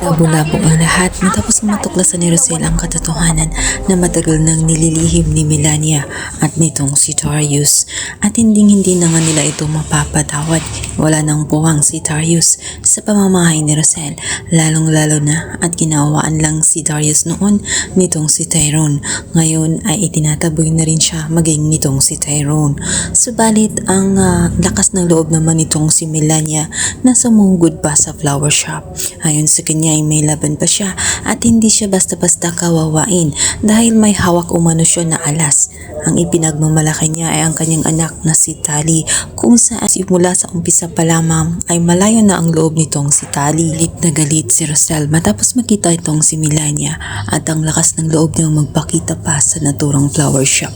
Nagkalabo-labo ang lahat matapos matuklasan ni Rosel ang katotohanan na matagal nang nililihim ni Melania at nitong si Darius. At hindi na nga nila ito mapapatawad. Wala nang puwang si Darius sa pamamahay ni Rosel, lalong-lalo na at ginawaan lang si Darius noon nitong si Tyrone. Ngayon ay itinataboy na rin siya maging nitong si Tyrone. Subalit ang lakas ng loob naman nitong si Melania na sumugod pa sa flower shop. Ayon sa kanya ay may laban pa siya at hindi siya basta-basta kawawain dahil may hawak umano siya na alas. Ang ipinagmamalaki niya ay ang kanyang anak na si Tali, kung saan simula sa umpisa pa lamang ay malayo na ang loob nitong si Tali. Galit na galit si Rosel matapos makita itong si Melania at ang lakas ng loob niyang magpakita pa sa naturang flower shop.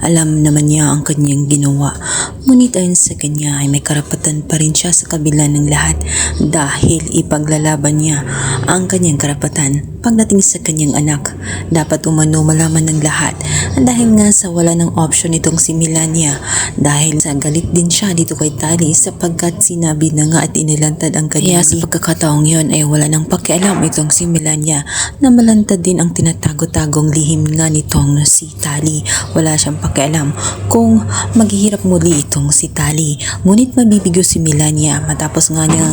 Alam naman niya ang kanyang ginawa, ngunit ayon sa kanya ay may karapatan pa rin siya sa kabila ng lahat dahil ipaglalaban niya ang kanyang karapatan pagdating sa kanyang anak. Dapat umano malaman ng lahat dahil nga sa wala ng option itong si Melania, dahil sa galit din siya dito kay Tali sapagkat sinabi na nga at inilantad ang kanya. Kaya sa pagkakataong yon ay wala nang pakialam itong si Melania na malantad din ang tinatago-tagong lihim nga nitong si Tali. Wala siyang pakialam kung maghihirap muli itong si Tali, ngunit mabibigo si Melania matapos nga niya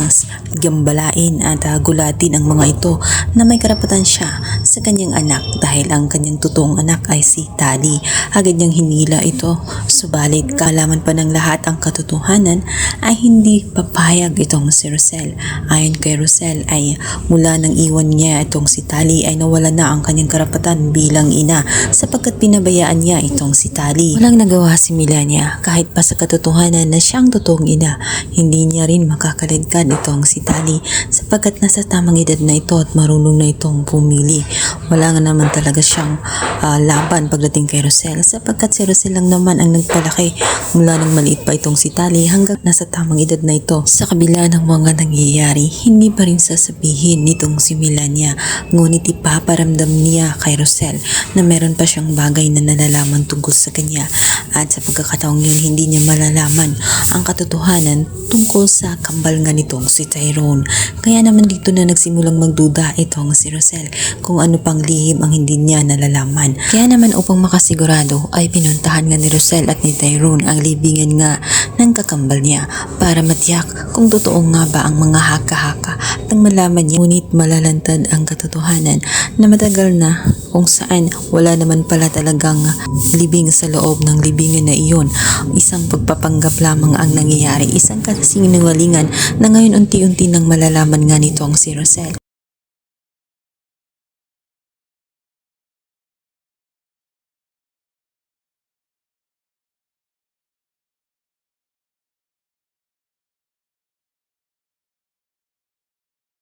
gambalain at gulatin ang mga ito na may karapatan siya sa kanyang anak dahil ang kanyang totoong anak ay si Tali. Agad niyang hinila ito, subalit kaalaman pa ng lahat ang katotohanan ay hindi papayag itong si Rosel. Ayon kay Rosel ay mula nang iwan niya itong si Tali ay nawala na ang kanyang karapatan bilang ina sapagkat pinabayaan niya itong si Tali. Walang nagawa si Melania kahit pa sa katotohanan na siyang totoong ina, hindi niya rin makakaligtan itong si Tali sapagkat nasa tamang edad na ito at marunong na itong pumili. Wala nga naman talaga siyang laban pagdating kay Rosel sapagkat si Rosel lang naman ang nagpalaki mula nang maliit pa itong si Tali hanggang nasa tamang edad na ito. Sa kabila ng mga nangyayari, hindi pa rin sasabihin nitong si Melania, ngunit ipaparamdam niya kay Rosel na meron pa siyang bagay na nalalaman tungkol sa kanya at sa pagkakataong yun hindi niya malalaman ang katotohanan tungkol sa kambal nga nitong si Tyrone. Kaya naman dito na nagsimulang magduda itong si Rosel kung ano pang lihim ang hindi niya nalalaman. Kaya naman upang makasigurado ay pinuntahan nga ni Rosel at ni Tyrone ang libingan nga ng kakambal niya para matiyak kung totoo nga ba ang mga haka-haka at ang malaman niya. Ngunit malalantad ang katotohanan na matagal na kung saan wala naman pala talagang libing sa loob ng libingan na iyon. Isang pagpapanggap lamang ang nangyayari, isang kasinungalingan na ngayon unti-unti nang malalaman nga nitong si Rosel.